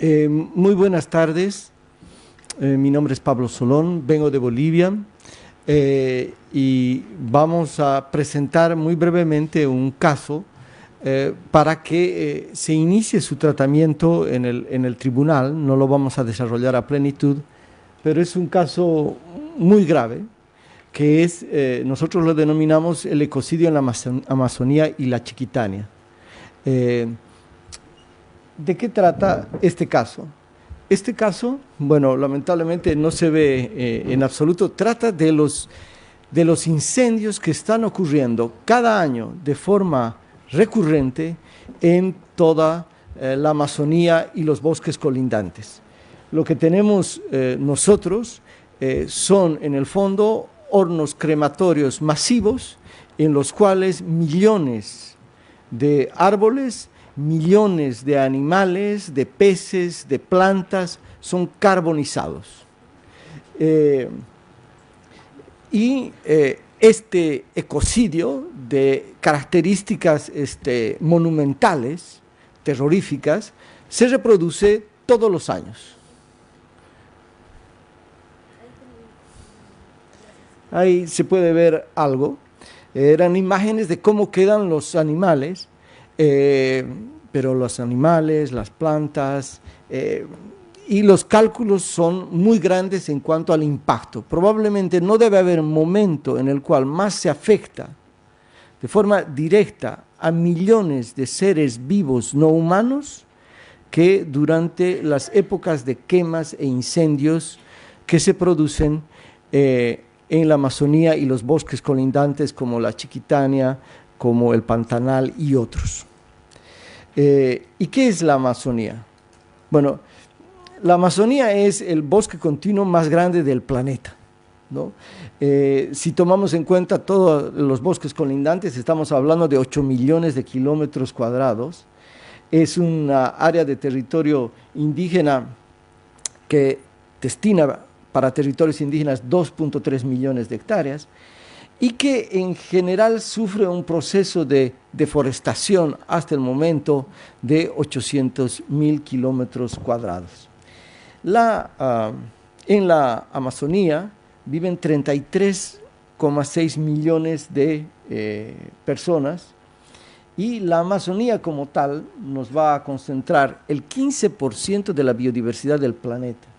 Muy buenas tardes. Mi nombre es Pablo Solón, vengo de Bolivia y vamos a presentar muy brevemente un caso para que se inicie su tratamiento en el tribunal. No lo vamos a desarrollar a plenitud, pero es un caso muy grave que es, nosotros lo denominamos el ecocidio en la Amazonía y la Chiquitania. Eh, ¿De qué trata este caso? Este caso, bueno, lamentablemente no se ve en absoluto, trata de los incendios que están ocurriendo cada año de forma recurrente en toda la Amazonía y los bosques colindantes. Lo que tenemos nosotros son, en el fondo, hornos crematorios masivos en los cuales millones de árboles, millones de animales, de peces, de plantas son carbonizados. Este ecocidio de características monumentales, terroríficas, se reproduce todos los años. Ahí se puede ver algo. Eran imágenes de cómo quedan los animales, pero los animales, las plantas y los cálculos son muy grandes en cuanto al impacto. Probablemente no debe haber un momento en el cual más se afecta de forma directa a millones de seres vivos no humanos que durante las épocas de quemas e incendios que se producen en la Amazonía y los bosques colindantes como la Chiquitania, como el Pantanal y otros. ¿Y qué es la Amazonía? Bueno, la Amazonía es el bosque continuo más grande del planeta, ¿no? Si tomamos en cuenta todos los bosques colindantes, estamos hablando de 8 millones de kilómetros cuadrados. Es una área de territorio indígena que destina para territorios indígenas 2.3 millones de hectáreas y que en general sufre un proceso de deforestación hasta el momento de 800.000 kilómetros cuadrados. En la Amazonía viven 33,6 millones de personas y la Amazonía como tal nos va a concentrar el 15% de la biodiversidad del planeta.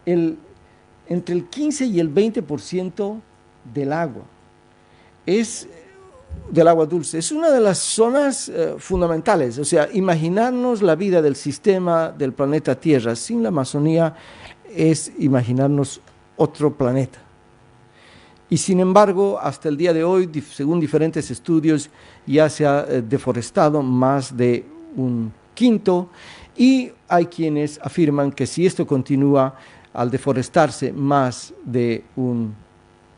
Entre el 15 y el 20% del agua del agua dulce. Es una de las zonas fundamentales. O sea, imaginarnos la vida del sistema del planeta Tierra sin la Amazonía es imaginarnos otro planeta. Y sin embargo, hasta el día de hoy, según diferentes estudios, ya se ha deforestado más de un quinto y hay quienes afirman que si esto continúa, al deforestarse más de un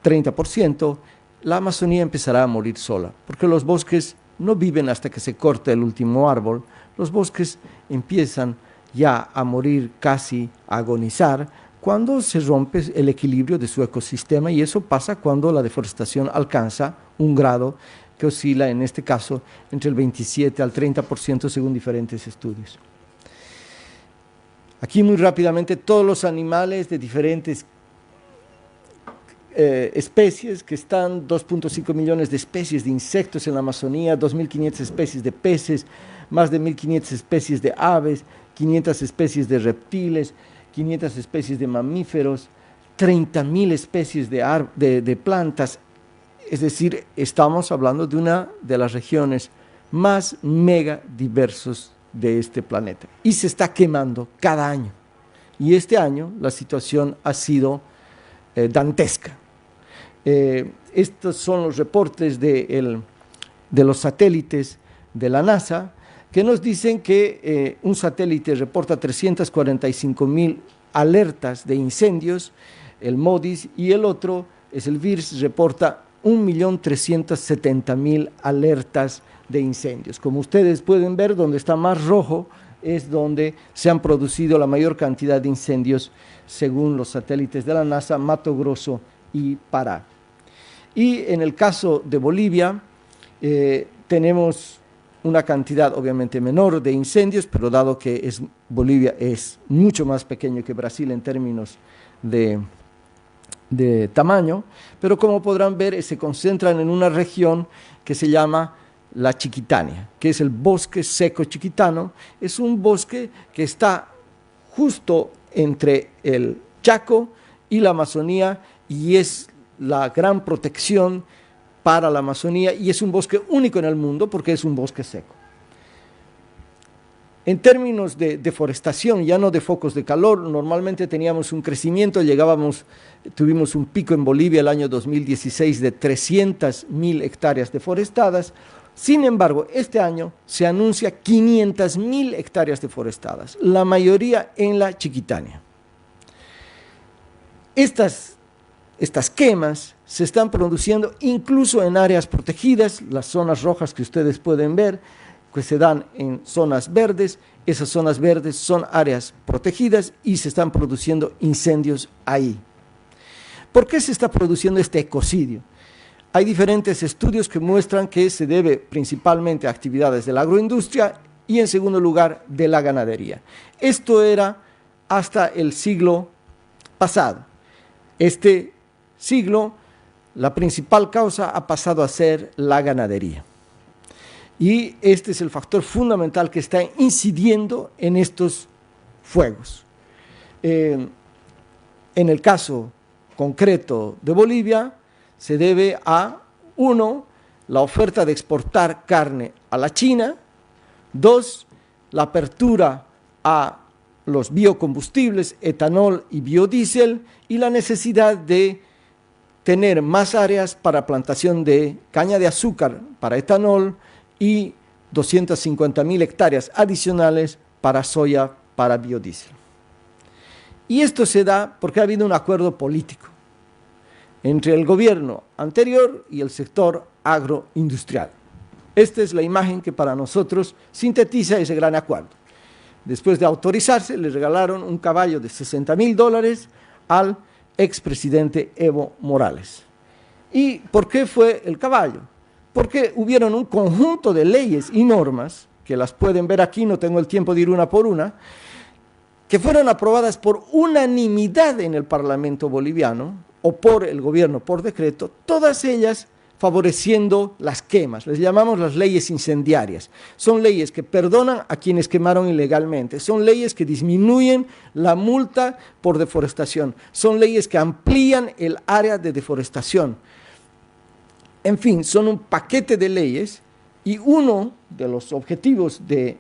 30%, la Amazonía empezará a morir sola, porque los bosques no viven hasta que se corte el último árbol, los bosques empiezan ya a morir, casi a agonizar, cuando se rompe el equilibrio de su ecosistema, y eso pasa cuando la deforestación alcanza un grado que oscila, en este caso, entre el 27 al 30% según diferentes estudios. Aquí muy rápidamente todos los animales de diferentes especies que están, 2.5 millones de especies de insectos en la Amazonía, 2.500 especies de peces, más de 1.500 especies de aves, 500 especies de reptiles, 500 especies de mamíferos, 30.000 especies de plantas. Es decir, estamos hablando de una de las regiones más mega diversas de este planeta y se está quemando cada año, y este año la situación ha sido dantesca. Estos son los reportes de los satélites de la NASA que nos dicen que un satélite reporta 345.000 alertas de incendios, el MODIS, y el otro es el VIRS, reporta 1.370.000 alertas de incendios. Como ustedes pueden ver, donde está más rojo es donde se han producido la mayor cantidad de incendios según los satélites de la NASA, Mato Grosso y Pará. Y en el caso de Bolivia tenemos una cantidad obviamente menor de incendios, pero dado que Bolivia es mucho más pequeño que Brasil en términos de tamaño, pero como podrán ver, se concentran en una región que se llama la Chiquitania, que es el bosque seco chiquitano. Es un bosque que está justo entre el Chaco y la Amazonía y es la gran protección para la Amazonía y es un bosque único en el mundo porque es un bosque seco. En términos de deforestación, ya no de focos de calor, normalmente teníamos un crecimiento, tuvimos un pico en Bolivia el año 2016 de 300.000 hectáreas deforestadas. Sin embargo, este año se anuncia 500.000 hectáreas deforestadas, la mayoría en la Chiquitania. Estas quemas se están produciendo incluso en áreas protegidas, las zonas rojas que ustedes pueden ver, que se dan en zonas verdes. Esas zonas verdes son áreas protegidas y se están produciendo incendios ahí. ¿Por qué se está produciendo este ecocidio? Hay diferentes estudios que muestran que se debe principalmente a actividades de la agroindustria y en segundo lugar de la ganadería. Esto era hasta el siglo pasado. Este siglo, la principal causa ha pasado a ser la ganadería. Y este es el factor fundamental que está incidiendo en estos fuegos. En el caso concreto de Bolivia, se debe a, 1, la oferta de exportar carne a la China, 2, la apertura a los biocombustibles, etanol y biodiesel, y la necesidad de tener más áreas para plantación de caña de azúcar para etanol y 250.000 hectáreas adicionales para soya para biodiesel. Y esto se da porque ha habido un acuerdo político entre el gobierno anterior y el sector agroindustrial. Esta es la imagen que para nosotros sintetiza ese gran acuerdo. Después de autorizarse, le regalaron un caballo de $60.000 al expresidente Evo Morales. ¿Y por qué fue el caballo? Porque hubieron un conjunto de leyes y normas, que las pueden ver aquí, no tengo el tiempo de ir una por una, que fueron aprobadas por unanimidad en el Parlamento boliviano o por el gobierno por decreto, todas ellas favoreciendo las quemas. Les llamamos las leyes incendiarias. Son leyes que perdonan a quienes quemaron ilegalmente, son leyes que disminuyen la multa por deforestación, son leyes que amplían el área de deforestación. En fin, son un paquete de leyes y uno de los objetivos de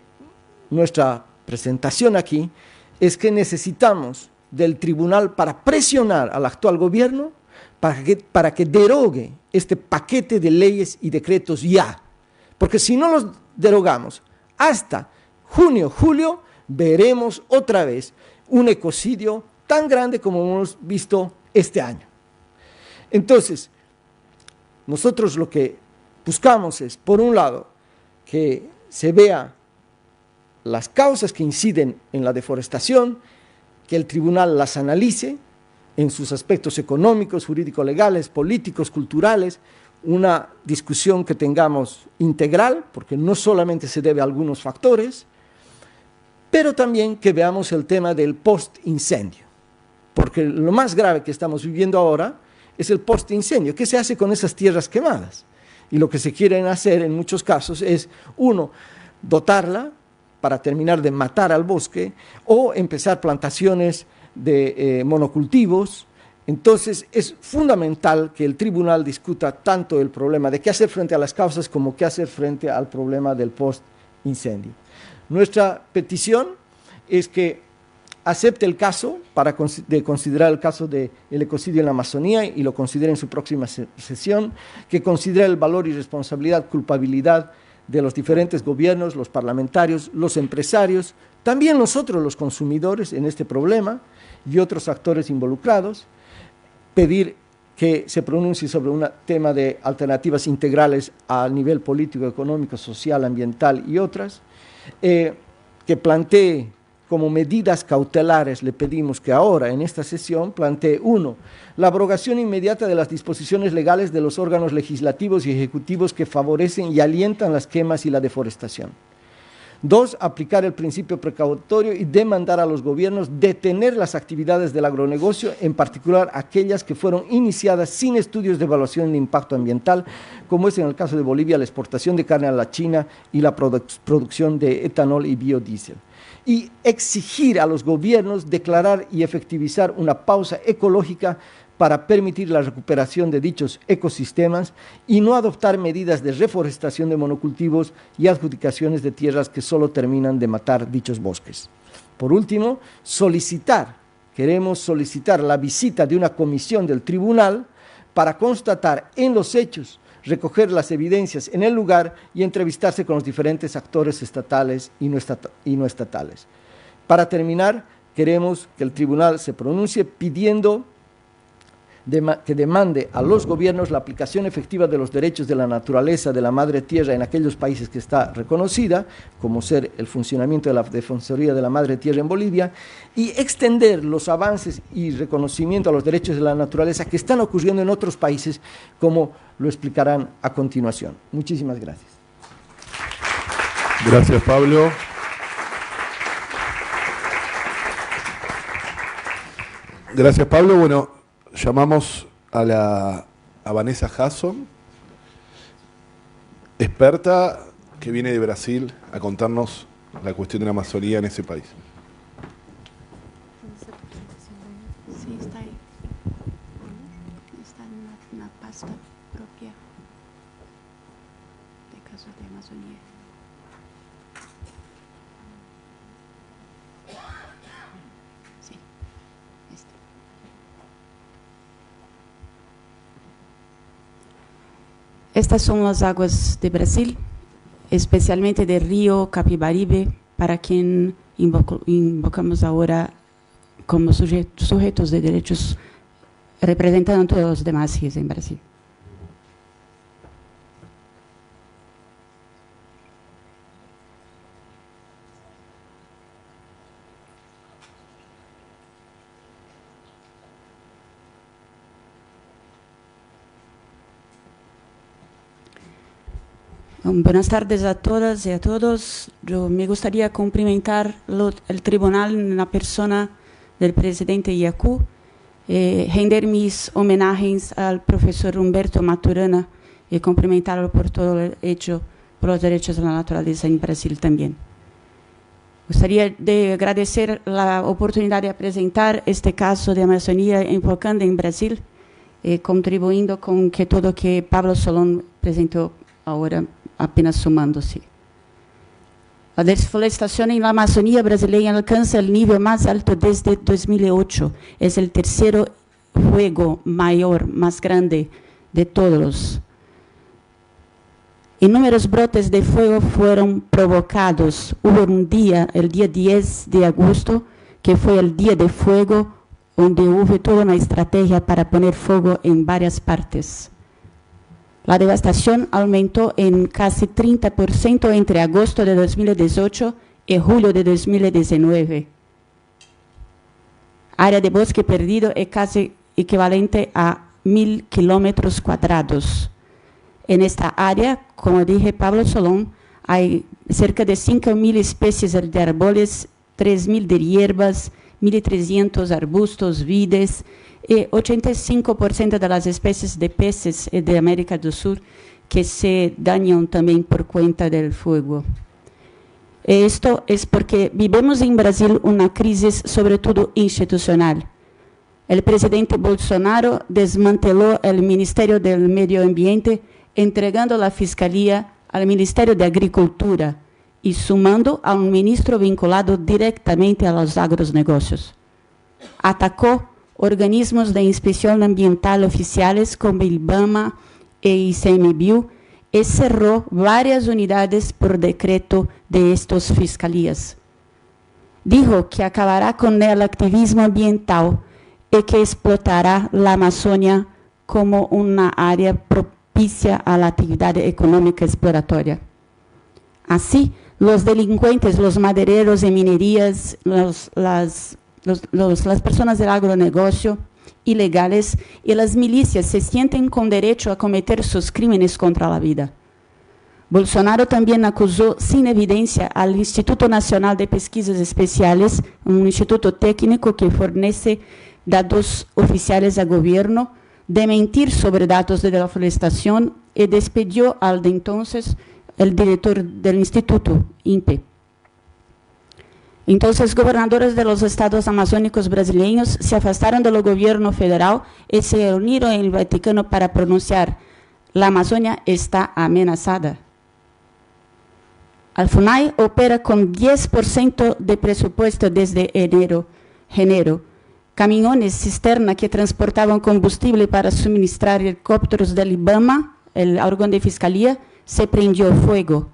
nuestra presentación aquí es que necesitamos del tribunal para presionar al actual gobierno para que derogue este paquete de leyes y decretos ya. Porque si no los derogamos hasta junio, julio, veremos otra vez un ecocidio tan grande como hemos visto este año. Entonces, nosotros lo que buscamos es, por un lado, que se vea las causas que inciden en la deforestación, que el tribunal las analice en sus aspectos económicos, jurídico-legales, políticos, culturales, una discusión que tengamos integral, porque no solamente se debe a algunos factores, pero también que veamos el tema del post-incendio, porque lo más grave que estamos viviendo ahora es el post-incendio. ¿Qué se hace con esas tierras quemadas? Y lo que se quieren hacer en muchos casos es, 1, dotarla para terminar de matar al bosque o empezar plantaciones de monocultivos. Entonces es fundamental que el tribunal discuta tanto el problema de qué hacer frente a las causas como qué hacer frente al problema del post-incendio. Nuestra petición es que acepte el caso de considerar el caso del ecocidio en la Amazonía y lo considere en su próxima sesión, que considere el valor y responsabilidad, culpabilidad de los diferentes gobiernos, los parlamentarios, los empresarios, también nosotros los consumidores en este problema y otros actores involucrados, pedir que se pronuncie sobre un tema de alternativas integrales a nivel político, económico, social, ambiental y otras, que plantee como medidas cautelares, le pedimos que ahora, en esta sesión, plantee 1. La abrogación inmediata de las disposiciones legales de los órganos legislativos y ejecutivos que favorecen y alientan las quemas y la deforestación. 2. Aplicar el principio precautorio y demandar a los gobiernos detener las actividades del agronegocio, en particular aquellas que fueron iniciadas sin estudios de evaluación de impacto ambiental, como es en el caso de Bolivia, la exportación de carne a la China y la producción de etanol y biodiesel. Y exigir a los gobiernos declarar y efectivizar una pausa ecológica para permitir la recuperación de dichos ecosistemas y no adoptar medidas de reforestación de monocultivos y adjudicaciones de tierras que solo terminan de matar dichos bosques. Por último, queremos solicitar la visita de una comisión del tribunal para constatar en los hechos, recoger las evidencias en el lugar y entrevistarse con los diferentes actores estatales y no estatales. Para terminar, queremos que el tribunal se pronuncie pidiendo que demande a los gobiernos la aplicación efectiva de los derechos de la naturaleza de la madre tierra en aquellos países que está reconocida, como ser el funcionamiento de la Defensoría de la Madre Tierra en Bolivia, y extender los avances y reconocimiento a los derechos de la naturaleza que están ocurriendo en otros países, como lo explicarán a continuación. Muchísimas gracias. Gracias, Pablo. Gracias, Pablo. Bueno, llamamos a Vanessa Hasson, experta que viene de Brasil a contarnos la cuestión de la Amazonía en ese país. Sí, está ahí. Está en una pasta propia de casos de Amazonía. Sí, este. Estas son las aguas de Brasil, especialmente del río Capibaribe, para quien invocamos ahora como sujetos de derechos, representando a todos los demás ríos en Brasil. Buenas tardes a todas y a todos. Yo me gustaría cumplimentar el tribunal en la persona del presidente Yacu, render mis homenajes al profesor Humberto Maturana y cumplimentarlo por todo el hecho por los derechos de la naturaleza en Brasil también. Gustaría de agradecer la oportunidad de presentar este caso de Amazonía enfocando en Brasil, contribuyendo con que todo que Pablo Solón presentó ahora, apenas sumándose. La deforestación en la Amazonía brasileña alcanza el nivel más alto desde 2008. Es el tercer fuego mayor, más grande de todos. Inúmeros brotes de fuego fueron provocados. Hubo un día, el día 10 de agosto, que fue el día de fuego, donde hubo toda una estrategia para poner fuego en varias partes. La devastación aumentó en casi 30% entre agosto de 2018 y julio de 2019. Área de bosque perdido es casi equivalente a 1.000 kilómetros cuadrados. En esta área, como dije Pablo Solón, hay cerca de 5.000 especies de árboles, 3.000 de hierbas, 1.300 arbustos, vides, y 85% de las especies de peces de América del Sur que se dañan también por cuenta del fuego. Esto es porque vivimos en Brasil una crisis sobre todo institucional. El presidente Bolsonaro desmanteló el Ministerio del Medio Ambiente, entregando la Fiscalía al Ministerio de Agricultura y sumando a un ministro vinculado directamente a los agronegocios. Atacó organismos de inspección ambiental oficiales como IBAMA e ICMBio y cerró varias unidades por decreto de estas fiscalías. Dijo que acabará con el activismo ambiental y que explotará la Amazonia como una área propicia a la actividad económica exploratoria. Así, los delincuentes, los madereros de minerías, las personas del agronegocio ilegales y las milicias se sienten con derecho a cometer sus crímenes contra la vida. Bolsonaro también acusó sin evidencia al Instituto Nacional de Pesquisas Especiales, un instituto técnico que fornece datos oficiales al gobierno, de mentir sobre datos de deforestación y despidió al de entonces el director del instituto, INPE. Entonces, gobernadores de los estados amazónicos brasileños se afastaron del gobierno federal y se unieron en el Vaticano para pronunciar: la Amazonia está amenazada. Al FUNAI opera con 10% de presupuesto desde enero. Camiones cisterna que transportaban combustible para suministrar helicópteros del IBAMA, el órgano de fiscalía, se prendió fuego.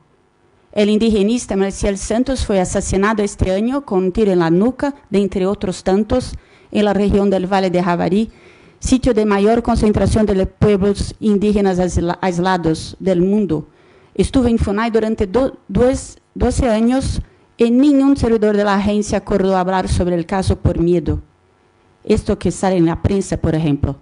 El indigenista Marcial Santos fue asesinado este año con un tiro en la nuca, de entre otros tantos, en la región del Valle de Javari, sitio de mayor concentración de pueblos indígenas aislados del mundo. Estuve en FUNAI durante 12 años y ningún servidor de la agencia acordó hablar sobre el caso por miedo. Esto que sale en la prensa, por ejemplo.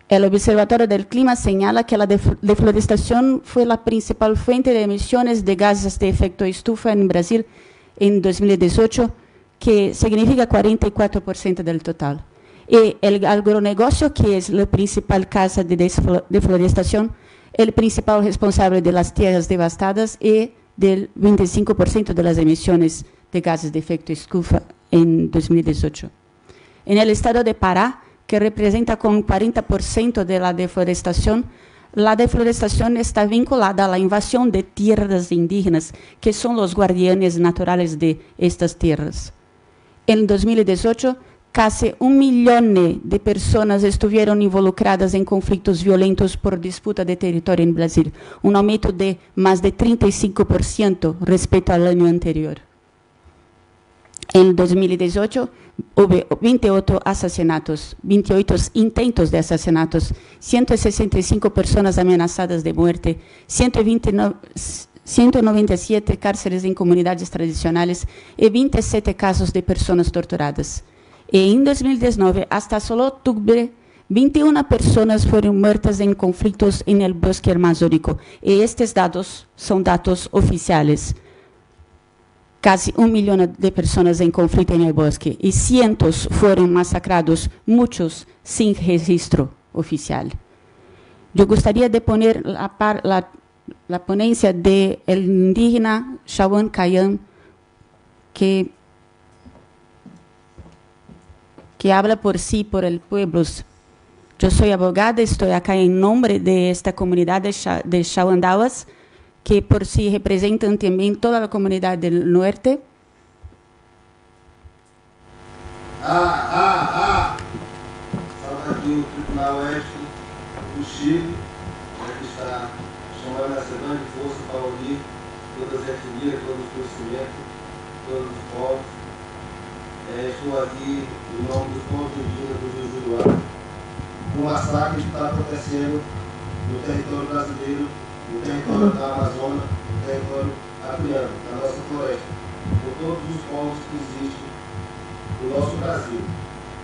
El Observatorio del Clima señala que la deforestación fue la principal fuente de emisiones de gases de efecto estufa en Brasil en 2018, que significa 44% del total. Y el agronegocio, que es la principal causa de deforestación, el principal responsable de las tierras devastadas y del 25% de las emisiones de gases de efecto estufa en 2018. En el estado de Pará, que representa con 40% de la deforestación está vinculada a la invasión de tierras indígenas, que son los guardianes naturales de estas tierras. En 2018, casi 1 millón de personas estuvieron involucradas en conflictos violentos por disputa de territorio en Brasil, un aumento de más de 35% respecto al año anterior. En 2018, hubo 28 asesinatos, 28 intentos de asesinatos, 165 personas amenazadas de muerte, 197 cárceles en comunidades tradicionales y 27 casos de personas torturadas. Y en 2019, hasta solo octubre, 21 personas fueron muertas en conflictos en el bosque amazónico. Y estos datos son datos oficiales. Casi 1 millón de personas en conflicto en el bosque y cientos fueron masacrados, muchos sin registro oficial. Yo gustaría de poner la ponencia del indígena Shawan Kayan, que habla por sí, por el pueblo. Yo soy abogada, estoy acá en nombre de esta comunidad de Shawandawas, que por sí representan también toda la comunidad del norte. Salve aqui o Tribunal Oeste do Chile, que está chamando essa grande força para unir todas as etnias, todos os conhecimentos, todos os povos. Estou aqui em nome dos povos indígenas do Rio Juruá. Um massacre que está acontecendo no território brasileiro, no território da Amazônia, no território acreano, na nossa floresta, por todos os povos que existem no nosso Brasil.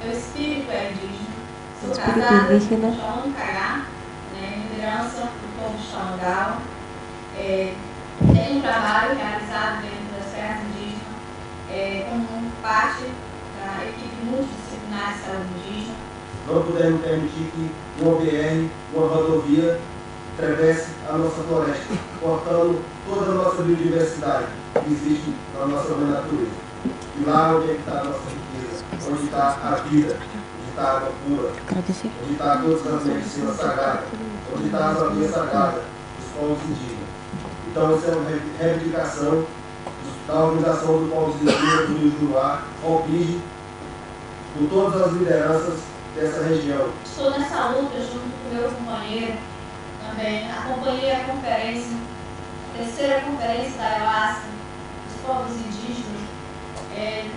Meu espírito é indígena, sou casada com Shawan Kayan, liderança do povo Xangal. Tem um trabalho realizado dentro das terras indígenas como parte da equipe multidisciplinar de saúde indígena. Não podemos permitir que uma BR, uma rodovia, atravesse a nossa floresta, cortando toda a nossa biodiversidade que existe na nossa natureza. E lá onde está a nossa riqueza, onde está a vida, onde está a água pura, onde está todas as medicinas sagradas, onde está as aldeas sagradas dos povos indígenas. Então, essa é uma reivindicação da Organização dos Povos Indígenas do Rio Juruá, OPIG, por todas as lideranças dessa região. Estou nessa luta junto com meu companheiro também. Acompanhei a conferência, a terceira conferência da ayahuasca dos povos indígenas,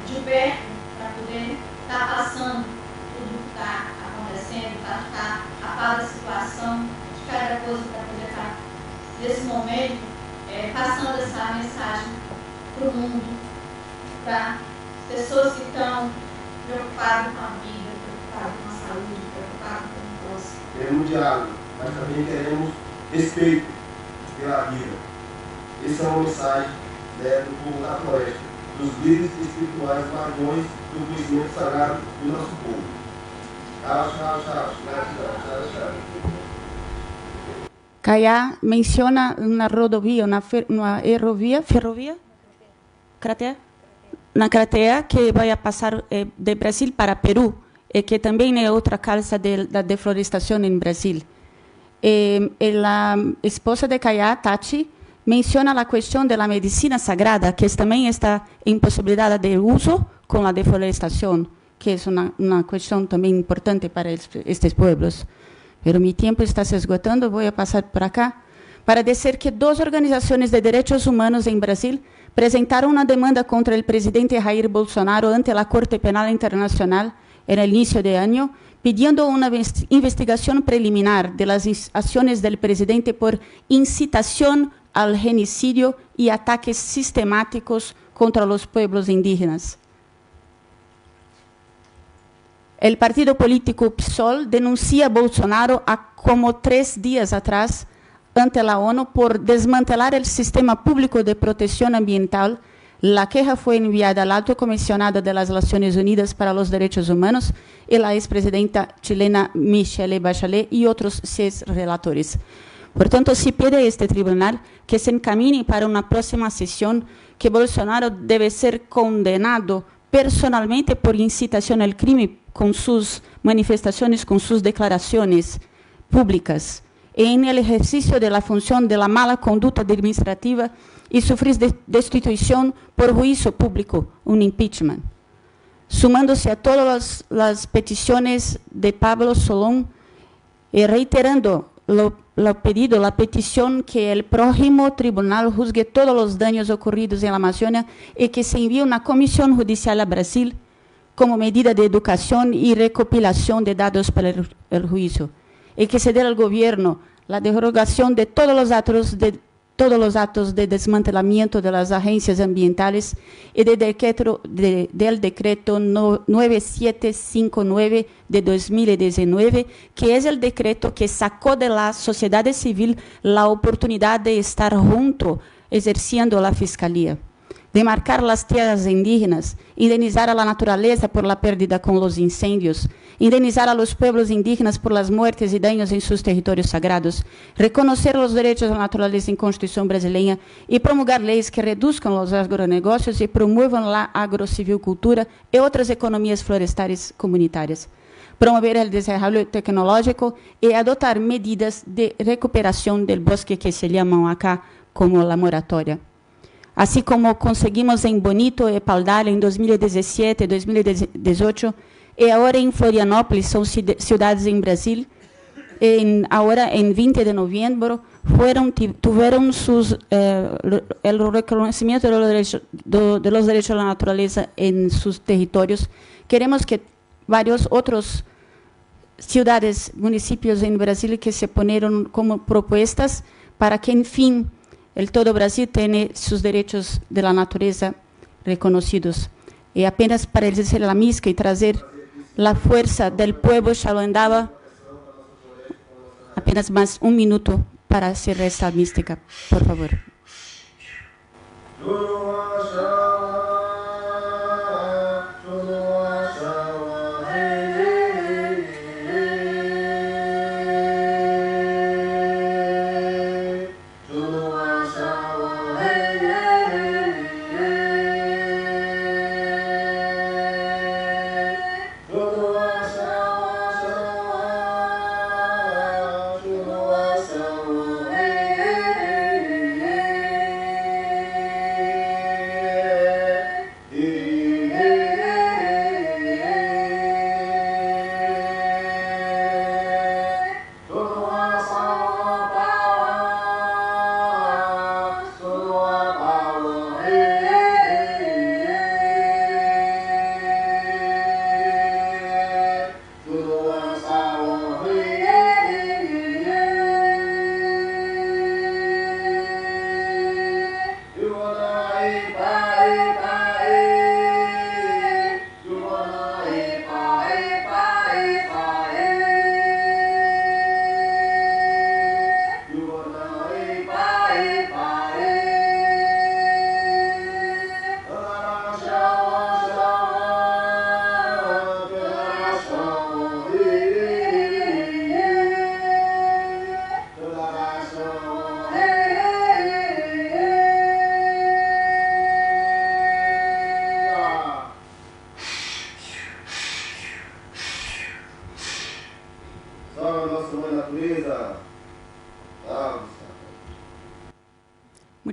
de perto, para poder estar passando tudo que está acontecendo, para ficar a par da situação, de cada coisa, para poder estar nesse momento passando essa mensagem para o mundo, para pessoas que estão preocupadas com a vida, preocupadas com a saúde, preocupadas com o próximo. Queremos diálogo, mas também queremos respeito pela vida. Essa é uma mensagem, né, do povo da floresta, dos líderes espirituais guardiões do conhecimento sagrado do nosso povo. Caiá menciona una rodovía, una ferrovía, una cratea que vai a passar de Brasil para Peru, e que também é outra causa da deflorestação em Brasil. A esposa de Caiá, Tati, menciona a questão da medicina sagrada, que também está em possibilidade de uso com a deflorestação, que é uma questão também importante para estes pueblos. Pero mi tiempo está se esgotando, voy a pasar por acá, para dizer que 2 organizações de direitos humanos em Brasil presentaram uma demanda contra o presidente Jair Bolsonaro ante a Corte Penal Internacional no início de ano, pedindo uma investigação preliminar de las ações do presidente por incitação al genocídio e ataques sistemáticos contra os pueblos indígenas. El partido político PSOL denuncia a Bolsonaro como 3 días atrás ante la ONU por desmantelar el sistema público de protección ambiental. La queja fue enviada al Alto Comisionado de las Naciones Unidas para los Derechos Humanos y la expresidenta chilena Michelle Bachelet y otros 6 relatores. Por tanto, se pide a este tribunal que se encamine para una próxima sesión que Bolsonaro debe ser condenado personalmente por incitación al crimen con sus manifestaciones, con sus declaraciones públicas, en el ejercicio de la función de la mala conducta administrativa y sufrir destitución por juicio público, un impeachment. Sumándose a todas las peticiones de Pablo Solón y reiterando la petición que el próximo tribunal juzgue todos los daños ocurridos en la Amazonia y que se envíe una comisión judicial a Brasil como medida de educación y recopilación de datos para el juicio, y que se dé al gobierno la derogación de todos los actos de desmantelamiento de las agencias ambientales y del decreto 9759 de 2019, que es el decreto que sacó de la sociedad civil la oportunidad de estar junto ejerciendo la fiscalía. Demarcar las tierras indígenas, indenizar a la naturaleza por la pérdida con los incendios, indenizar a los pueblos indígenas por las muertes y daños en sus territorios sagrados, reconocer los derechos a la naturaleza en Constitución brasileña y promulgar leyes que reduzcan los agronegocios y promuevan la agrocivilcultura y otras economías forestales comunitarias. Promover el desarrollo tecnológico y adoptar medidas de recuperación del bosque que se llaman acá como la moratoria. Así como conseguimos en Bonito y Paudalho en 2017, 2018, y ahora en Florianópolis, son ciudades en Brasil, ahora en 20 de noviembre, tuvieron el reconocimiento de los derechos a la naturaleza en sus territorios. Queremos que varios otros ciudades, municipios en Brasil que se ponieron como propuestas para que, en fin, todo Brasil tiene sus derechos de la naturaleza reconocidos. Y apenas para decir la mística y traer la fuerza del pueblo Xalondaba, apenas más un minuto para hacer esta mística, por favor.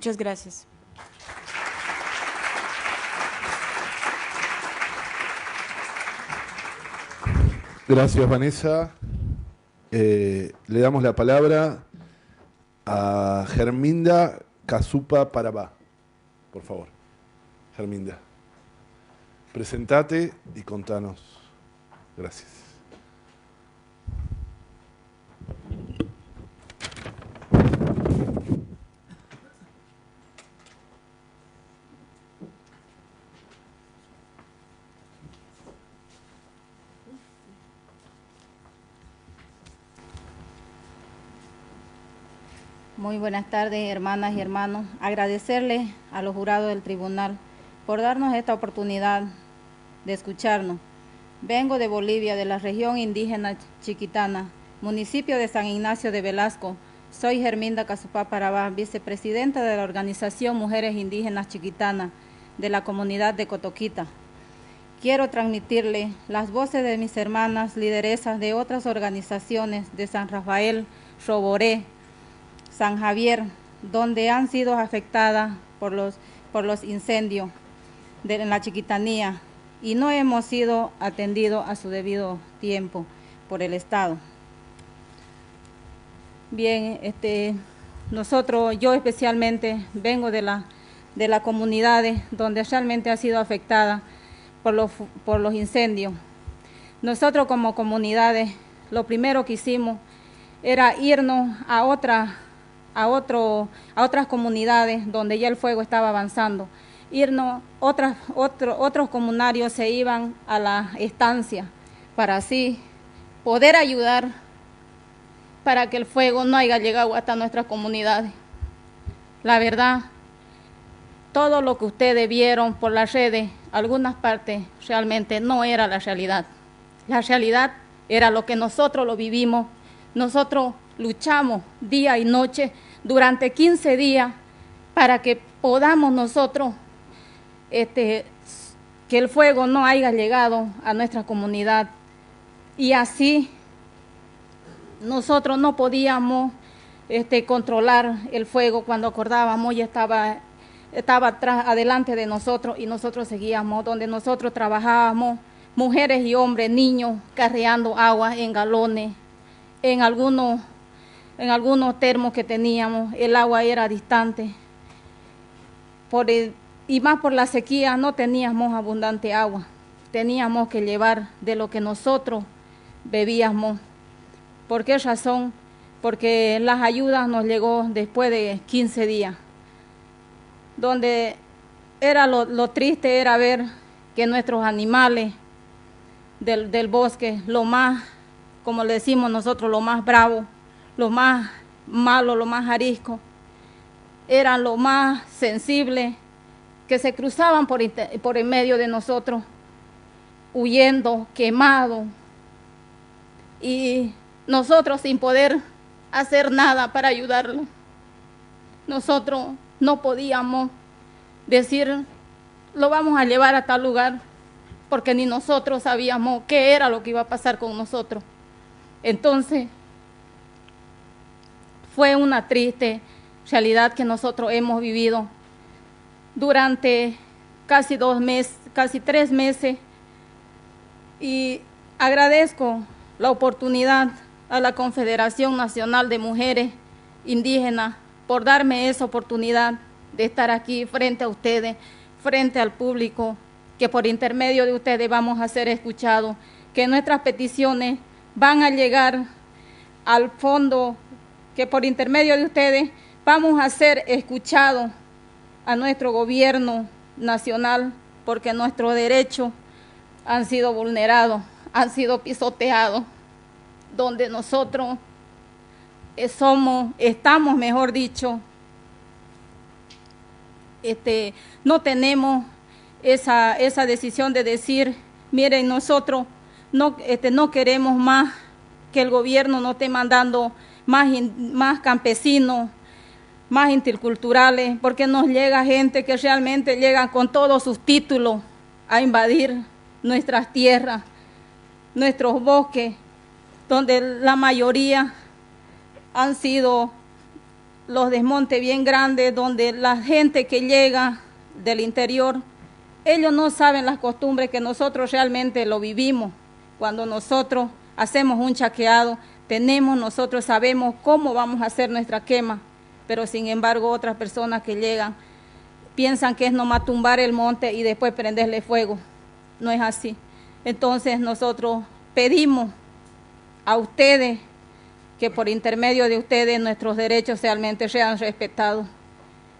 Muchas gracias. Gracias, Vanessa. Le damos la palabra a Germinda Casupa Parabá. Por favor, Germinda. Presentate y contanos. Gracias. Muy buenas tardes, hermanas y hermanos. Agradecerles a los jurados del tribunal por darnos esta oportunidad de escucharnos. Vengo de Bolivia, de la región indígena Chiquitana, municipio de San Ignacio de Velasco. Soy Germinda Casupa Parabá, vicepresidenta de la organización Mujeres Indígenas Chiquitanas de la comunidad de Cotoquita. Quiero transmitirle las voces de mis hermanas lideresas de otras organizaciones de San Rafael, Roboré, San Javier, donde han sido afectadas por los incendios en la Chiquitanía y no hemos sido atendidos a su debido tiempo por el Estado. Bien, yo especialmente vengo de las comunidades donde realmente ha sido afectada por los incendios. Nosotros como comunidades, lo primero que hicimos era irnos a otras comunidades donde ya el fuego estaba avanzando. Otros comunarios se iban a la estancia para así poder ayudar para que el fuego no haya llegado hasta nuestras comunidades. La verdad, todo lo que ustedes vieron por las redes, algunas partes realmente no era la realidad. La realidad era lo que nosotros lo vivimos. Nosotros luchamos día y noche durante 15 días para que podamos nosotros, que el fuego no haya llegado a nuestra comunidad. Y así nosotros no podíamos controlar el fuego cuando acordábamos, ya estaba atrás, adelante de nosotros y nosotros seguíamos donde nosotros trabajábamos, mujeres y hombres, niños, carreando agua en galones, en algunos termos que teníamos, el agua era distante. Y más por la sequía no teníamos abundante agua, teníamos que llevar de lo que nosotros bebíamos. ¿Por qué razón? Porque las ayudas nos llegó después de 15 días, donde era lo triste era ver que nuestros animales del bosque, lo más, como le decimos nosotros, lo más bravo, lo más malo, lo más arisco, eran lo más sensible, que se cruzaban por en medio de nosotros, huyendo, quemados, y nosotros sin poder hacer nada para ayudarlos. Nosotros no podíamos decir, lo vamos a llevar a tal lugar, porque ni nosotros sabíamos qué era lo que iba a pasar con nosotros. Entonces, fue una triste realidad que nosotros hemos vivido durante casi 3 meses, y agradezco la oportunidad a la Confederación Nacional de Mujeres Indígenas por darme esa oportunidad de estar aquí frente a ustedes, frente al público, que por intermedio de ustedes vamos a ser escuchados, que nuestras peticiones van a llegar al fondo, que por intermedio de ustedes vamos a ser escuchados a nuestro gobierno nacional, porque nuestros derechos han sido vulnerados, han sido pisoteados, donde nosotros estamos, mejor dicho, no tenemos esa decisión de decir, miren, nosotros no queremos más que el gobierno nos esté mandando más campesinos, más interculturales, porque nos llega gente que realmente llega con todos sus títulos a invadir nuestras tierras, nuestros bosques, donde la mayoría han sido los desmontes bien grandes, donde la gente que llega del interior, ellos no saben las costumbres que nosotros realmente lo vivimos. Cuando nosotros hacemos un chaqueado, nosotros sabemos cómo vamos a hacer nuestra quema, pero sin embargo otras personas que llegan piensan que es nomás tumbar el monte y después prenderle fuego. No es así. Entonces nosotros pedimos a ustedes que por intermedio de ustedes nuestros derechos realmente sean respetados,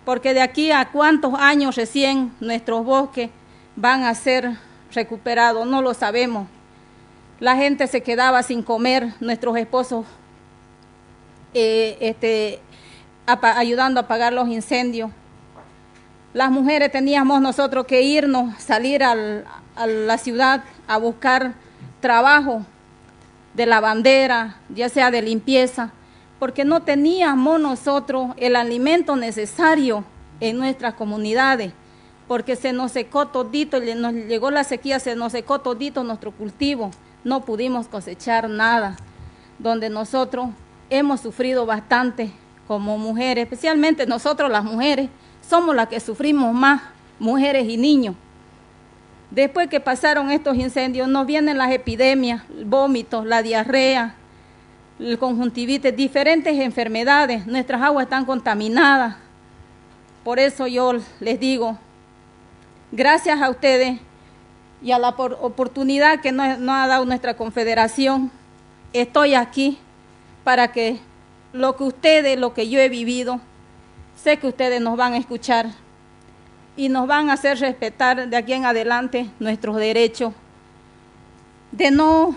porque de aquí a cuántos años recién nuestros bosques van a ser recuperados, no lo sabemos. La gente se quedaba sin comer, nuestros esposos ayudando a apagar los incendios. Las mujeres teníamos nosotros que irnos, salir a la ciudad a buscar trabajo de lavandera, ya sea de limpieza, porque no teníamos nosotros el alimento necesario en nuestras comunidades, porque se nos secó todito, nos llegó la sequía, se nos secó todito nuestro cultivo, no pudimos cosechar nada, donde nosotros hemos sufrido bastante como mujeres, especialmente nosotros las mujeres, somos las que sufrimos más, mujeres y niños. Después que pasaron estos incendios, nos vienen las epidemias, el vómito, la diarrea, el conjuntivitis, diferentes enfermedades. Nuestras aguas están contaminadas. Por eso yo les digo, gracias a ustedes y a la oportunidad que nos ha dado nuestra confederación, estoy aquí para que lo que yo he vivido, sé que ustedes nos van a escuchar y nos van a hacer respetar de aquí en adelante nuestros derechos de no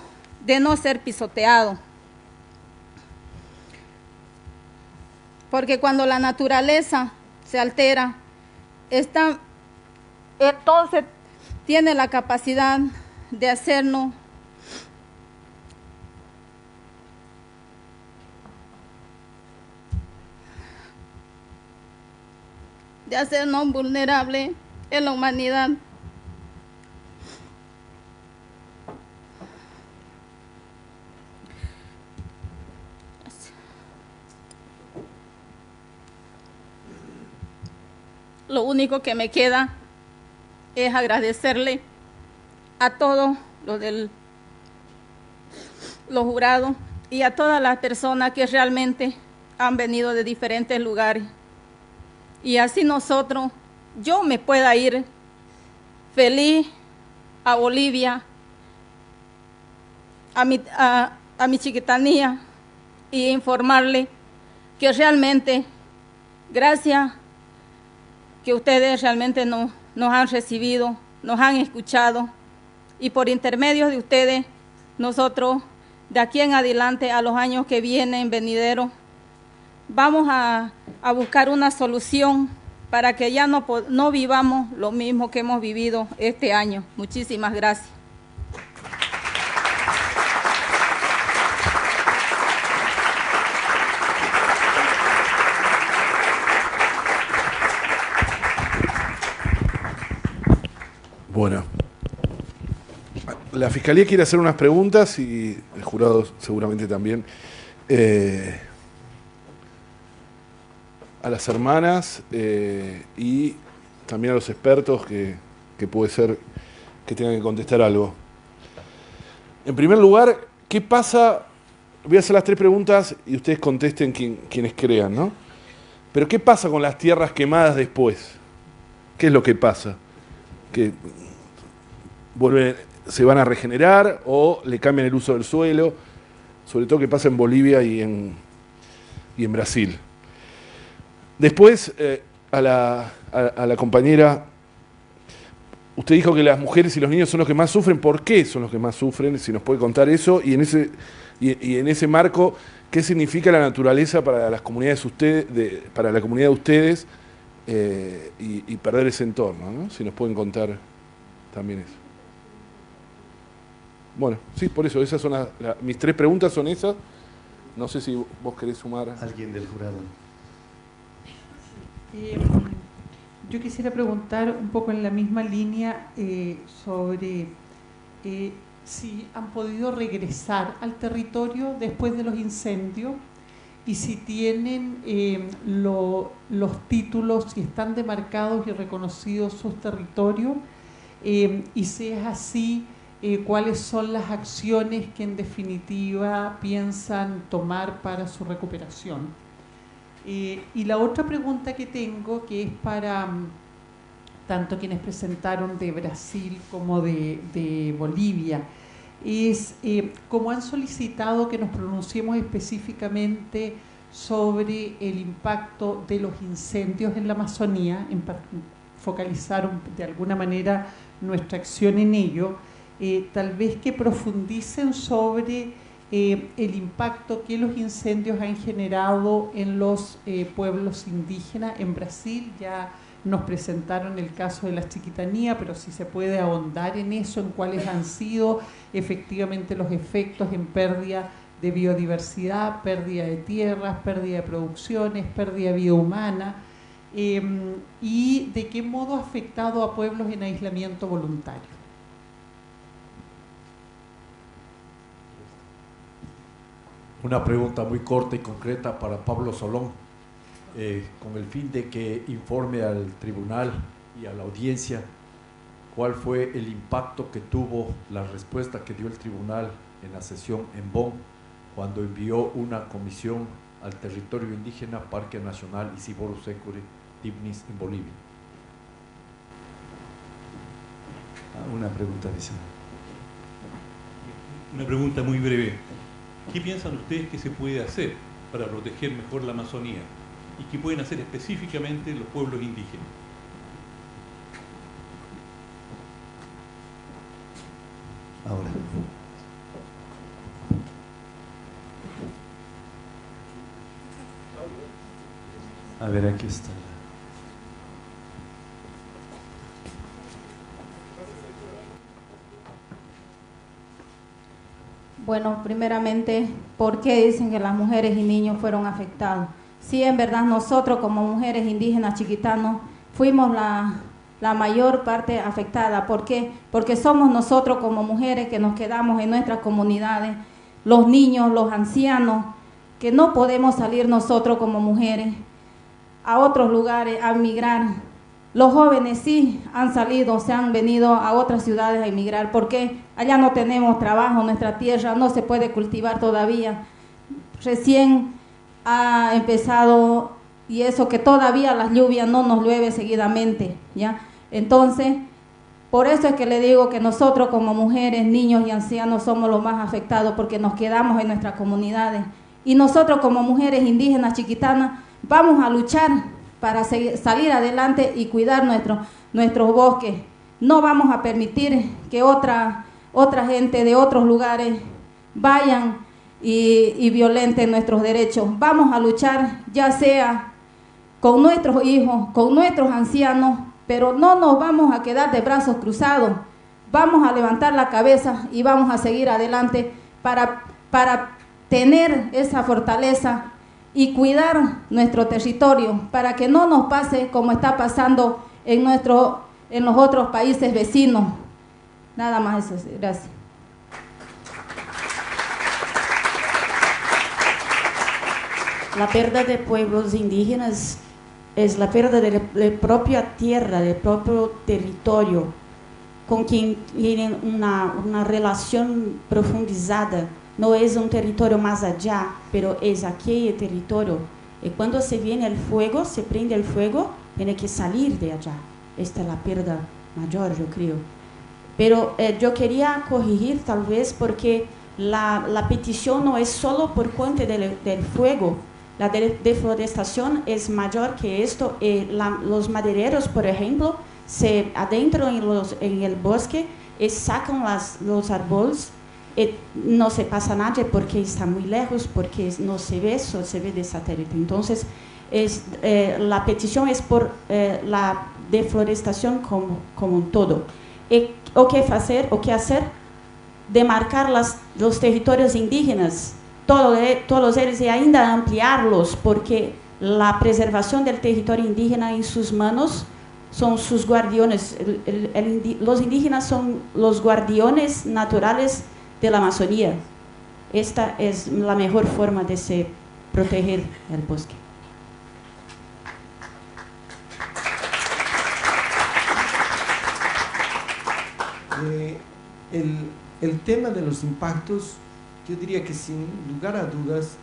ser pisoteados. Porque cuando la naturaleza se altera, entonces tiene la capacidad de hacernos vulnerables en la humanidad. Lo único que me queda es agradecerle a todos los jurados y a todas las personas que realmente han venido de diferentes lugares. Y así yo me pueda ir feliz a Bolivia, a mi chiquitanía, y informarle que realmente, gracias que ustedes realmente nos han recibido, nos han escuchado, y por intermedio de ustedes, nosotros de aquí en adelante, a los años que vienen, venideros, vamos a buscar una solución para que ya no vivamos lo mismo que hemos vivido este año. Muchísimas gracias. Bueno, la Fiscalía quiere hacer unas preguntas y el jurado seguramente también. A las hermanas y también a los expertos que puede ser que tengan que contestar algo. En primer lugar, ¿qué pasa? Voy a hacer las tres preguntas y ustedes contesten quienes crean, ¿no? Pero ¿qué pasa con las tierras quemadas después? ¿Qué es lo que pasa? ¿Que se van a regenerar o le cambian el uso del suelo? Sobre todo, ¿qué pasa en Bolivia y en Brasil? Después, a la compañera, usted dijo que las mujeres y los niños son los que más sufren. ¿Por qué son los que más sufren? Si nos puede contar eso. Y en ese marco, ¿qué significa la naturaleza para las comunidades para la comunidad de ustedes y perder ese entorno, ¿no? Si nos pueden contar también eso. Bueno, sí, por eso, esas son mis tres preguntas son esas. No sé si vos querés sumar. Alguien del jurado. Yo quisiera preguntar un poco en la misma línea sobre si han podido regresar al territorio después de los incendios y si tienen los títulos, si están demarcados y reconocidos sus territorios, y si es así, cuáles son las acciones que en definitiva piensan tomar para su recuperación. Y la otra pregunta que tengo, que es para tanto quienes presentaron de Brasil como de Bolivia, es cómo han solicitado que nos pronunciemos específicamente sobre el impacto de los incendios en la Amazonía, focalizar de alguna manera nuestra acción en ello, tal vez que profundicen sobre el impacto que los incendios han generado en los pueblos indígenas. En Brasil ya nos presentaron el caso de la Chiquitanía, pero si se puede ahondar en eso, en cuáles han sido efectivamente los efectos en pérdida de biodiversidad, pérdida de tierras, pérdida de producciones, pérdida de vida humana, y de qué modo ha afectado a pueblos en aislamiento voluntario. Una pregunta muy corta y concreta para Pablo Solón, con el fin de que informe al tribunal y a la audiencia cuál fue el impacto que tuvo la respuesta que dio el tribunal en la sesión en Bonn cuando envió una comisión al territorio indígena Parque Nacional Isiboro Secure Tibnis en Bolivia. Una pregunta adicional. Una pregunta muy breve. ¿Qué piensan ustedes que se puede hacer para proteger mejor la Amazonía? ¿Y qué pueden hacer específicamente los pueblos indígenas? Ahora. A ver, aquí está. Bueno, primeramente, ¿por qué dicen que las mujeres y niños fueron afectados? Sí, en verdad nosotros como mujeres indígenas chiquitanos fuimos la mayor parte afectada. ¿Por qué? Porque somos nosotros como mujeres que nos quedamos en nuestras comunidades, los niños, los ancianos, que no podemos salir nosotros como mujeres a otros lugares a emigrar. Los jóvenes sí han salido, se han venido a otras ciudades a emigrar, porque allá no tenemos trabajo, nuestra tierra no se puede cultivar todavía. Recién ha empezado, y eso que todavía las lluvias no nos llueve seguidamente, ¿ya? Entonces, por eso es que le digo que nosotros como mujeres, niños y ancianos somos los más afectados, porque nos quedamos en nuestras comunidades. Y nosotros como mujeres indígenas chiquitanas vamos a luchar para salir adelante y cuidar nuestros bosques. No vamos a permitir que otra gente de otros lugares vayan y violenten nuestros derechos. Vamos a luchar, ya sea con nuestros hijos, con nuestros ancianos, pero no nos vamos a quedar de brazos cruzados. Vamos a levantar la cabeza y vamos a seguir adelante para tener esa fortaleza y cuidar nuestro territorio, para que no nos pase como está pasando en los otros países vecinos. Nada más eso, gracias. La pérdida de pueblos indígenas es la pérdida de la propia tierra, del propio territorio, con quien tienen una relación profundizada. No es un territorio más allá, pero es aquel territorio. Y cuando se viene el fuego, se prende el fuego, tiene que salir de allá. Esta es la pérdida mayor, yo creo. Pero yo quería corregir tal vez, porque la petición no es solo por cuenta del fuego. La deforestación es mayor que esto. Los madereros, por ejemplo, se adentran en el bosque y sacan los árboles. No se pasa nadie porque está muy lejos, porque no se ve, solo se ve de satélite. Entonces, la petición es por la deforestación como un todo. ¿O qué hacer? Demarcar los territorios indígenas, todos ellos, y ainda ampliarlos, porque la preservación del territorio indígena en sus manos son sus guardianes. Los indígenas son los guardianes naturales de la Amazonía. Esta es la mejor forma de se proteger el bosque. El tema de los impactos, yo diría que sin lugar a dudas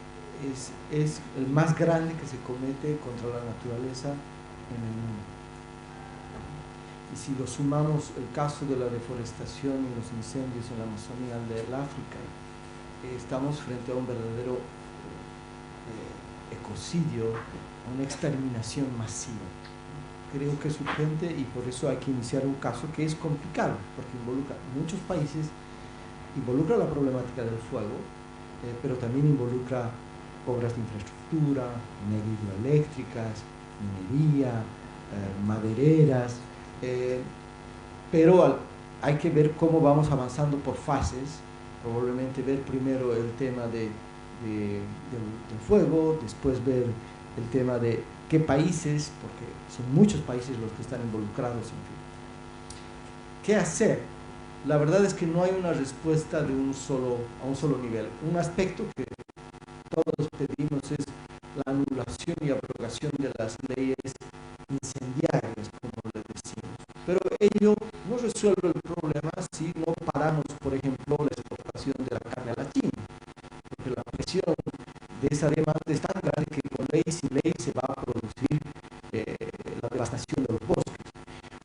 es el más grande que se comete contra la naturaleza en el mundo. Y si lo sumamos el caso de la deforestación y los incendios en la Amazonía del África, estamos frente a un verdadero ecocidio, una exterminación masiva. Creo que es urgente y por eso hay que iniciar un caso que es complicado, porque involucra muchos países, involucra la problemática del fuego, pero también involucra obras de infraestructura, hidroeléctricas, minería, madereras, pero hay que ver cómo vamos avanzando por fases, probablemente ver primero el tema del fuego, después ver el tema de qué países, porque son muchos países los que están involucrados, en fin. ¿Qué hacer? La verdad es que no hay una respuesta a un solo nivel. Un aspecto que todos pedimos es la anulación y abrogación de las leyes incendiarias, como les decimos. Pero ello no resuelve el problema si no paramos, por ejemplo, la exportación de la carne a la China. Porque la presión de esa demanda es tan grande que con ley y sin ley se va a producir la devastación de los bosques.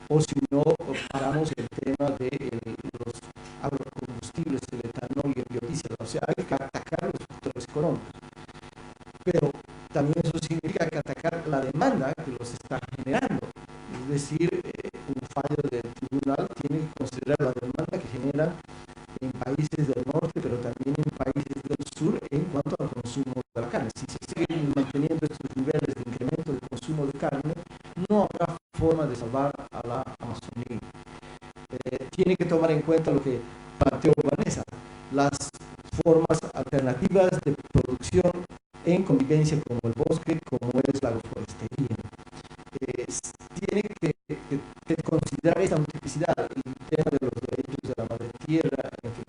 O si no paramos el tema de los agrocombustibles, el etanol y el biodiesel. O sea, hay que atacar los factores económicos. Pero también eso significa que atacar la demanda que los está generando. Es decir, un fallo del tribunal tiene que considerar la demanda que generan en países del norte, pero también en países del sur en cuanto al consumo de la carne. Si se siguen manteniendo estos niveles de incremento del consumo de carne, no habrá forma de salvar a la Amazonía. Tiene que tomar en cuenta lo que planteó Vanessa, las formas alternativas de producción en convivencia como el bosque, como es la agroforestería. Tiene que considerar esta multiplicidad, el tema de los derechos de la madre tierra, en fin.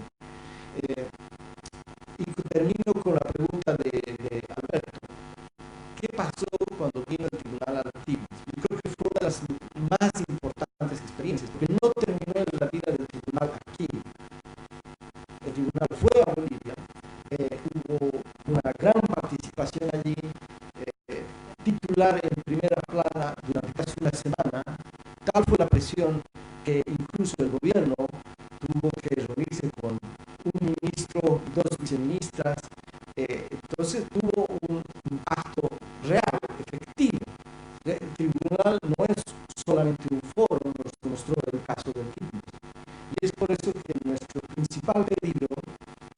Y termino con la pregunta de Alberto. ¿Qué pasó cuando vino el tribunal a Artigas? Yo creo que fue una de las más importantes experiencias, porque no terminó la vida del tribunal aquí. El tribunal fue a Bolivia, hubo una gran participación allí, titular en primera plana durante casi una semana. Tal fue la presión que incluso el gobierno tuvo que reunirse con un ministro, dos viceministras, entonces tuvo un impacto real, efectivo. El tribunal no es solamente un foro, nos mostró el caso del Quilmes. Y es por eso que nuestro principal pedido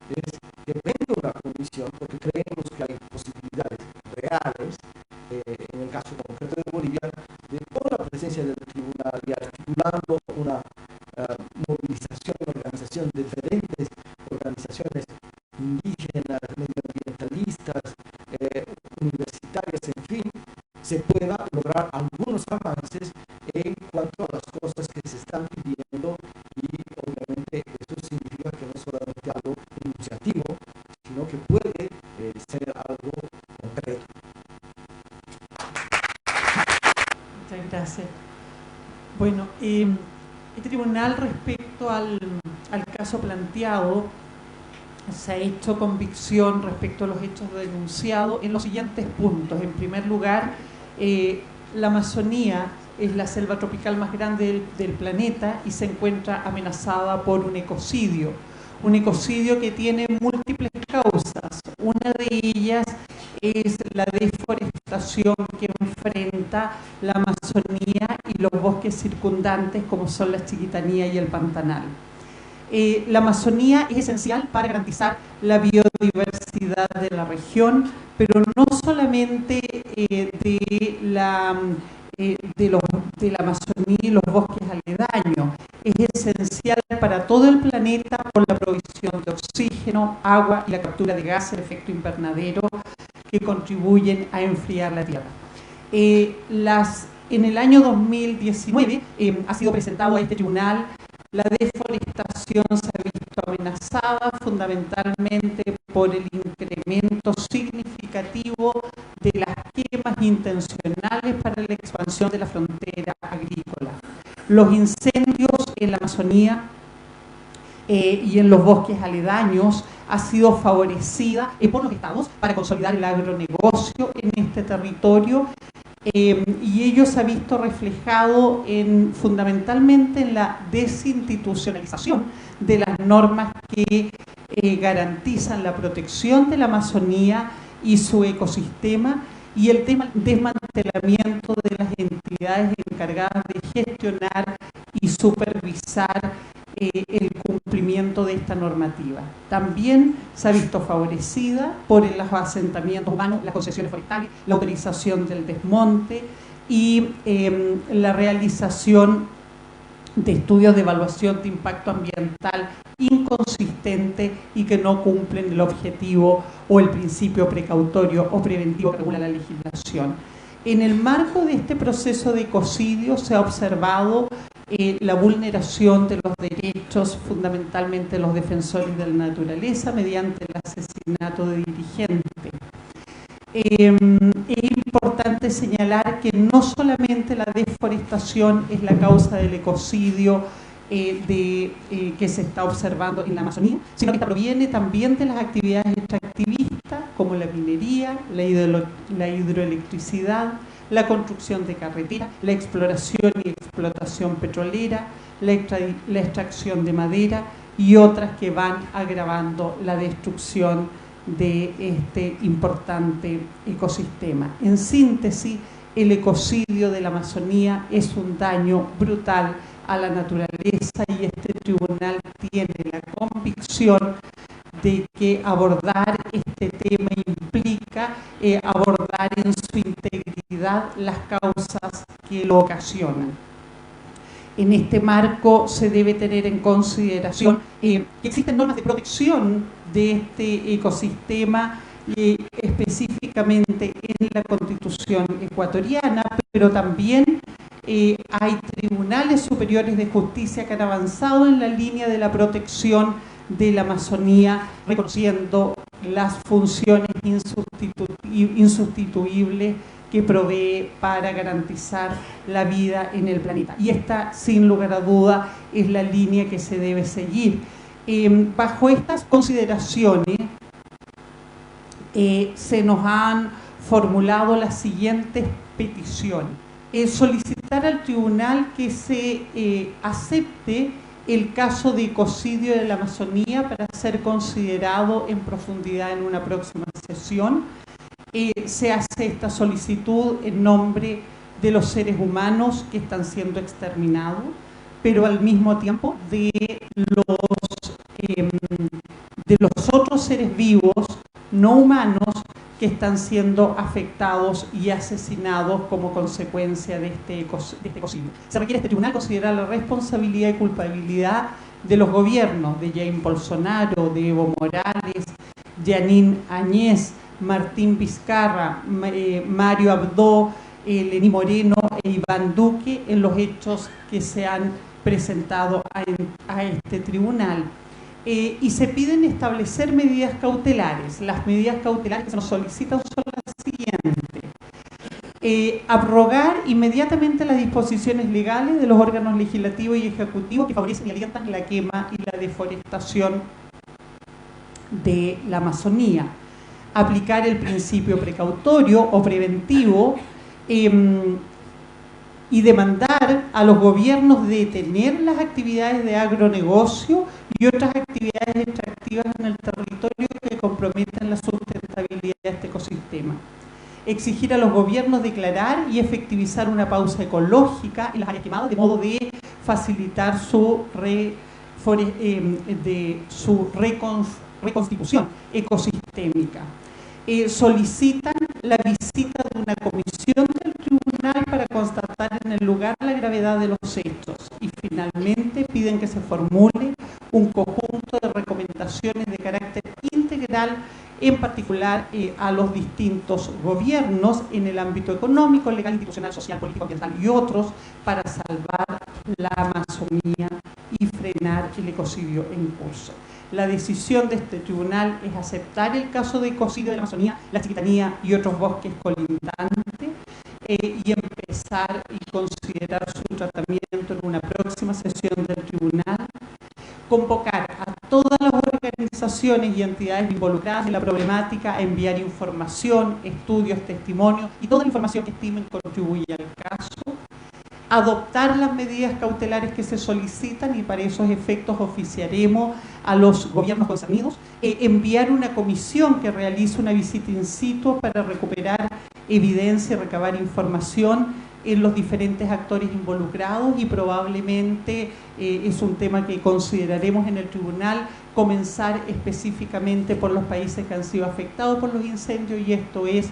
es que venga una comisión, porque creemos que hay posibilidades reales, en el caso concreto de Bolivia, de toda la presencia del tribunal y articulando una movilización, organización de diferentes organizaciones indígenas, medioambientalistas, universitarias, en fin, se pueda lograr algunos avances en cuanto a las cosas que se están pidiendo, y obviamente eso significa que no es solamente algo iniciativo, sino que puede ser algo concreto. Muchas gracias. Bueno, el tribunal, respecto al caso planteado, se ha hecho convicción respecto a los hechos denunciados en los siguientes puntos. En primer lugar, la Amazonía es la selva tropical más grande del planeta y se encuentra amenazada por un ecocidio que tiene múltiples causas. Una de ellas es la deforestación que enfrenta la Amazonía y los bosques circundantes, como son la Chiquitanía y el Pantanal. La Amazonía es esencial para garantizar la biodiversidad de la región, pero no solamente de la Amazonía y los bosques aledaños. Es esencial para todo el planeta por la provisión de oxígeno, agua y la captura de gases de efecto invernadero que contribuyen a enfriar la Tierra. En el año 2019 ha sido presentado a este tribunal. La deforestación se ha visto amenazada fundamentalmente por el incremento significativo significativo de las quemas intencionales para la expansión de la frontera agrícola. Los incendios en la Amazonía y en los bosques aledaños ha sido favorecida por los estados para consolidar el agronegocio en este territorio, y ello se ha visto reflejado fundamentalmente en la desinstitucionalización de las normas que garantizan la protección de la Amazonía y su ecosistema, y el desmantelamiento de las entidades encargadas de gestionar y supervisar el cumplimiento de esta normativa. También se ha visto favorecida por los asentamientos humanos, las concesiones forestales, la autorización del desmonte y la realización de estudios de evaluación de impacto ambiental inconsistente y que no cumplen el objetivo o el principio precautorio o preventivo que regula la legislación. En el marco de este proceso de ecocidio se ha observado la vulneración de los derechos, fundamentalmente de los defensores de la naturaleza, mediante el asesinato de dirigentes. Es importante señalar que no solamente la deforestación es la causa del ecocidio que se está observando en la Amazonía, sino que esta proviene también de las actividades extractivistas como la minería, la hidroelectricidad, la construcción de carreteras, la exploración y explotación petrolera, la extracción de madera y otras que van agravando la destrucción de este importante ecosistema. En síntesis, el ecocidio de la Amazonía es un daño brutal a la naturaleza y este tribunal tiene la convicción de que abordar este tema implica abordar en su integridad las causas que lo ocasionan. En este marco se debe tener en consideración que existen normas de protección de este ecosistema, específicamente en la Constitución ecuatoriana, pero también hay tribunales superiores de justicia que han avanzado en la línea de la protección de la Amazonía, reconociendo las funciones insustituibles que provee para garantizar la vida en el planeta. Y esta, sin lugar a duda, es la línea que se debe seguir. Bajo estas consideraciones, se nos han formulado las siguientes peticiones. Solicitar al tribunal que se acepte el caso de ecocidio de la Amazonía para ser considerado en profundidad en una próxima sesión. Se hace esta solicitud en nombre de los seres humanos que están siendo exterminados, pero al mismo tiempo de los otros seres vivos no humanos que están siendo afectados y asesinados como consecuencia de este ecocidio. Se requiere a este tribunal considerar la responsabilidad y culpabilidad de los gobiernos de Jair Bolsonaro, de Evo Morales, Jeanine Áñez, Martín Vizcarra, Mario Abdo, Lenín Moreno e Iván Duque en los hechos que se han presentado a este tribunal. Y se piden establecer medidas cautelares. Las medidas cautelares que se nos solicitan son las siguientes. Abrogar inmediatamente las disposiciones legales de los órganos legislativos y ejecutivos que favorecen y alientan la quema y la deforestación de la Amazonía. Aplicar el principio precautorio o preventivo y demandar a los gobiernos detener las actividades de agronegocio y otras actividades extractivas en el territorio que comprometen la sustentabilidad de este ecosistema. Exigir a los gobiernos declarar y efectivizar una pausa ecológica en las áreas quemadas de modo de facilitar su reconstitución ecosistémica. Solicitan la visita de una comisión del tribunal para constatar en el lugar la gravedad de los hechos y finalmente piden que se formule un conjunto de recomendaciones de carácter integral, en particular a los distintos gobiernos en el ámbito económico, legal, institucional, social, político, ambiental y otros, para salvar la Amazonía y frenar el ecocidio en curso. La decisión de este tribunal es aceptar el caso de ecocidio de la Amazonía, la Chiquitanía y otros bosques colindantes y empezar y considerar su tratamiento en una próxima sesión del tribunal. Convocar a todas las organizaciones y entidades involucradas en la problemática a enviar información, estudios, testimonios y toda la información que estimen contribuye al caso. Adoptar las medidas cautelares que se solicitan y para esos efectos oficiaremos a los gobiernos concernidos, enviar una comisión que realice una visita in situ para recuperar evidencia y recabar información en los diferentes actores involucrados y probablemente es un tema que consideraremos en el tribunal, comenzar específicamente por los países que han sido afectados por los incendios y esto es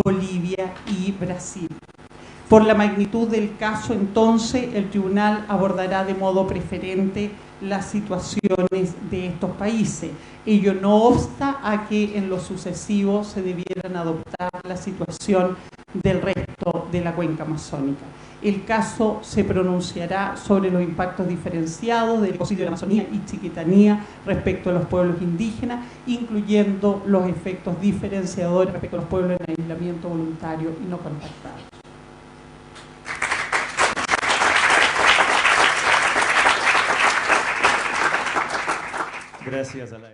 Bolivia y Brasil. Por la magnitud del caso, entonces, el tribunal abordará de modo preferente las situaciones de estos países. Ello no obsta a que en lo sucesivo se debieran adoptar la situación del resto de la cuenca amazónica. El caso se pronunciará sobre los impactos diferenciados del ecocidio de la Amazonía y Chiquitanía respecto a los pueblos indígenas, incluyendo los efectos diferenciadores respecto a los pueblos en aislamiento voluntario y no contactados. Gracias a la